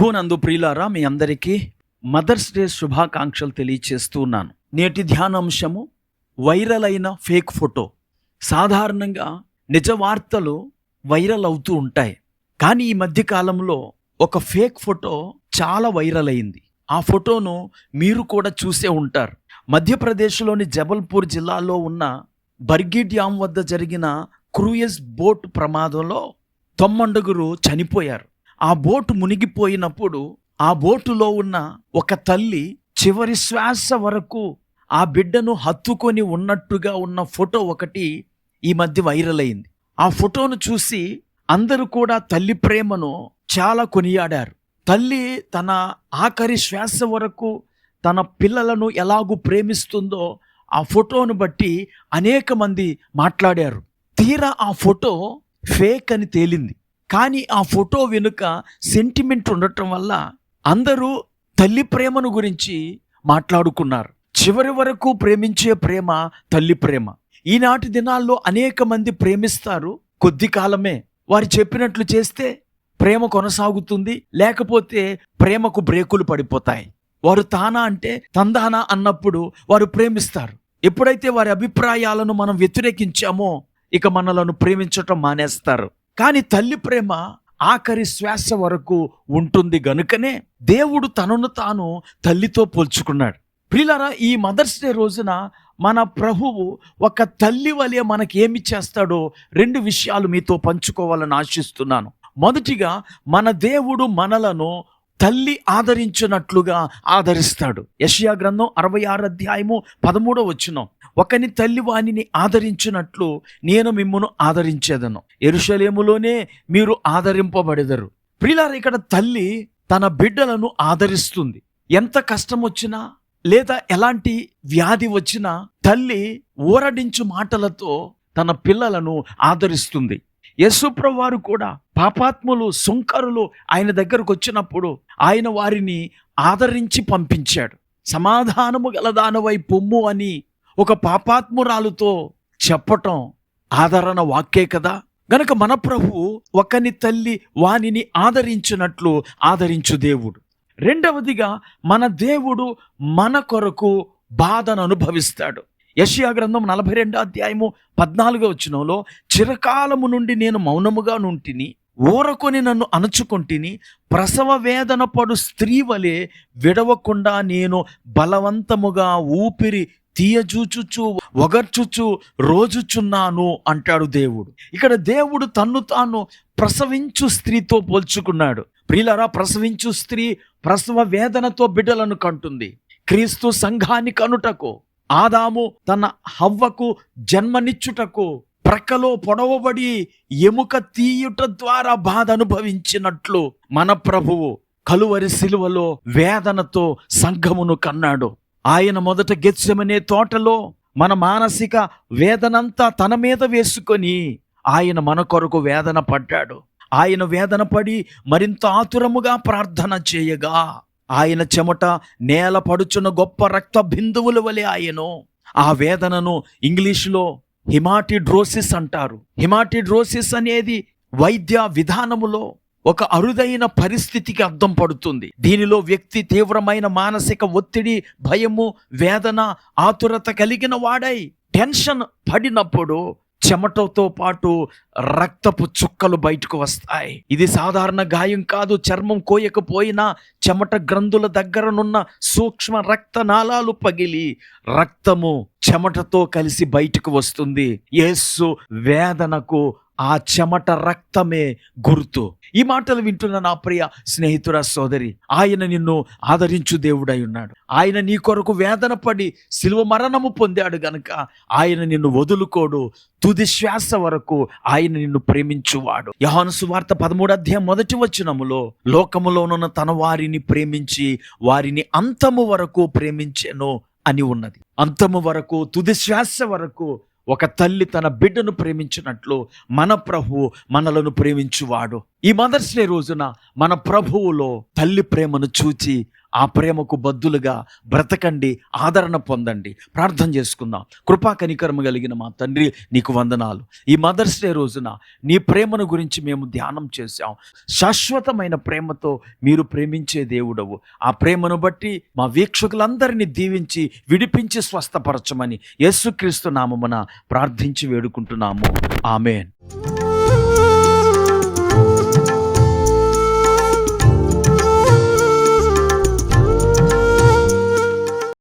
ప్రభువునందు ప్రియులారా, మీ అందరికీ మదర్స్ డే శుభాకాంక్షలు తెలియచేస్తూ ఉన్నాను. నేటి ధ్యానాంశము వైరల్ అయిన ఫేక్ ఫోటో. సాధారణంగా నిజ వార్తలు వైరల్ అవుతూ ఉంటాయి, కానీ ఈ మధ్య కాలంలో ఒక ఫేక్ ఫోటో చాలా వైరల్ అయింది. ఆ ఫోటోను మీరు కూడా చూసే ఉంటారు. మధ్యప్రదేశ్లోని జబల్పూర్ జిల్లాలో ఉన్న బర్గి డ్యామ్ వద్ద జరిగిన క్రూయిజ్ బోట్ ప్రమాదంలో 9 చనిపోయారు. ఆ బోటు మునిగిపోయినప్పుడు ఆ బోటులో ఉన్న ఒక తల్లి చివరి శ్వాస వరకు ఆ బిడ్డను హత్తుకొని ఉన్నట్టుగా ఉన్న ఫోటో ఒకటి ఈ మధ్య వైరల్ అయింది. ఆ ఫోటోను చూసి అందరూ కూడా తల్లి ప్రేమను చాలా కొనియాడారు. తల్లి తన ఆఖరి శ్వాస వరకు తన పిల్లలను ఎలాగూ ప్రేమిస్తుందో ఆ ఫోటోను బట్టి అనేక మంది మాట్లాడారు. తీరా ఆ ఫోటో ఫేక్ అని తేలింది. కానీ ఆ ఫోటో వెనుక సెంటిమెంట్ ఉండటం వల్ల అందరూ తల్లి ప్రేమను గురించి మాట్లాడుకున్నారు. చివరి వరకు ప్రేమించే ప్రేమ తల్లి ప్రేమ. ఈనాటి దినాల్లో అనేక మంది ప్రేమిస్తారు, కొద్ది కాలమే. వారు చెప్పినట్లు చేస్తే ప్రేమ కొనసాగుతుంది, లేకపోతే ప్రేమకు బ్రేకులు పడిపోతాయి. వారు తానా అంటే తందానా అన్నప్పుడు వారు ప్రేమిస్తారు. ఎప్పుడైతే వారి అభిప్రాయాలను మనం వ్యతిరేకించామో ఇక మనలను ప్రేమించటం మానేస్తారు. కానీ తల్లి ప్రేమ ఆఖరి శ్వాస వరకు ఉంటుంది గనుకనే దేవుడు తనను తాను తల్లితో పోల్చుకున్నాడు. ప్రియులారా, ఈ మదర్స్ డే రోజున మన ప్రభువు ఒక తల్లి వలె మనకి ఏమి చేస్తాడో 2 విషయాలు మీతో పంచుకోవాలని ఆశిస్తున్నాను. మొదటిగా, మన దేవుడు మనలను తల్లి ఆదరించినట్లుగా ఆదరిస్తాడు. యెషయా గ్రంథం 66:13 ఒకని తల్లి వానిని ఆదరించినట్లు నేను మిమ్మును ఆదరించేదను, యెరూషలేములోనే మీరు ఆదరింపబడెదరు. ప్రియులారా, ఇక్కడ తల్లి తన బిడ్డలను ఆదరిస్తుంది. ఎంత కష్టం వచ్చినా లేదా ఎలాంటి వ్యాధి వచ్చినా తల్లి ఊరడించు మాటలతో తన పిల్లలను ఆదరిస్తుంది. యేసుప్రభువు వారు కూడా పాపాత్ములు, సుంకరులు ఆయన దగ్గరకు వచ్చినప్పుడు ఆయన వారిని ఆదరించి పంపించాడు. సమాధానము గలదానవై పొమ్ము అని ఒక పాపాత్మురాలుతో చెప్పటం ఆదరణ వాక్యే కదా. గనక మన ప్రభువు ఒకని తల్లి వానిని ఆదరించినట్లు ఆదరించు దేవుడు. రెండవదిగా, మన దేవుడు మన కొరకు బాధను అనుభవిస్తాడు. యెషయా గ్రంథం 42:14 చిరకాలము నుండి నేను మౌనముగా నుంటిని, ఊరకొని నన్ను అణచుకొంటిని, ప్రసవ వేదన పడు స్త్రీ వలె విడవకుండా నేను బలవంతముగా ఊపిరి తీయజూచుచు ఒగర్చుచు రోజుచున్నాను అంటాడు దేవుడు. ఇక్కడ దేవుడు తన్ను తాను ప్రసవించు స్త్రీతో పోల్చుకున్నాడు. ప్రియులారా, ప్రసవించు స్త్రీ ప్రసవ వేదనతో బిడ్డలను కంటుంది. క్రీస్తు సంఘాన్ని కనుటకు ఆదాము తన హవ్వకు జన్మనిచ్చుటకు ప్రక్కలో పొడవబడి ఎముక తీయుట ద్వారా బాధ అనుభవించినట్లు మన ప్రభువు కలువరి సిలువలో వేదనతో సంఘమును కన్నాడు. ఆయన మొదట గెత్సెమనే తోటలో మన మానసిక వేదనంతా తన మీద వేసుకొని ఆయన మన కొరకు వేదన పడ్డాడు. ఆయన వేదన పడి మరింత ఆతురముగా ప్రార్థన చేయగా ఆయన చెమట నేల పడుచున్న గొప్ప రక్త బిందువుల వలె ఆయను. ఆ వేదనను ఇంగ్లీషులో హిమాటిడ్రోసిస్ అంటారు. హిమాటిడ్రోసిస్ అనేది వైద్య విధానములో ఒక అరుదైన పరిస్థితికి అద్దం పడుతుంది. దీనిలో వ్యక్తి తీవ్రమైన మానసిక ఒత్తిడి, భయము, వేదన, ఆతురత కలిగిన వాడై టెన్షన్ పడినప్పుడు చెమటతో పాటు రక్తపు చుక్కలు బయటకు వస్తాయి. ఇది సాధారణ గాయం కాదు. చర్మం కోయకపోయినా చెమట గ్రంథుల దగ్గరనున్న సూక్ష్మ రక్త నాళాలు పగిలి రక్తము చెమటతో కలిసి బయటకు వస్తుంది. యేసు వేదనకు ఆ చెమట రక్తమే గుర్తు. ఈ మాటలు వింటున్న నా ప్రియ స్నేహితుడ, సోదరి, ఆయన నిన్ను ఆదరించు దేవుడై ఉన్నాడు. ఆయన నీ కొరకు వేదన పడి శిలువ మరణము పొందాడు గనుక ఆయన నిన్ను వదులుకోడు. తుది శ్వాస వరకు ఆయన నిన్ను ప్రేమించువాడు. యోహాను సువార్త 13:1 లోకములోనున్న తన వారిని ప్రేమించి వారిని అంతము వరకు ప్రేమించెను అని ఉన్నది. అంతము వరకు, తుది శ్వాస వరకు ఒక తల్లి తన బిడ్డను ప్రేమించినట్లు మన ప్రభువు మనలను ప్రేమించువాడు. ఈ మదర్స్ డే రోజున మన ప్రభువులో తల్లి ప్రేమను చూచి ఆ ప్రేమకు బద్దులుగా బ్రతకండి, ఆదరణ పొందండి. ప్రార్థన చేసుకుందాం. కృపా కనికరము కలిగిన మా తండ్రి, నీకు వందనాలు. ఈ మదర్స్ డే రోజున నీ ప్రేమను గురించి మేము ధ్యానం చేశాం. శాశ్వతమైన ప్రేమతో మీరు ప్రేమించే దేవుడవు. ఆ ప్రేమను బట్టి మా వీక్షకులందరినీ దీవించి విడిపించి స్వస్థపరచమని యేసుక్రీస్తు నామమున ప్రార్థించి వేడుకుంటున్నాము. ఆమేన్.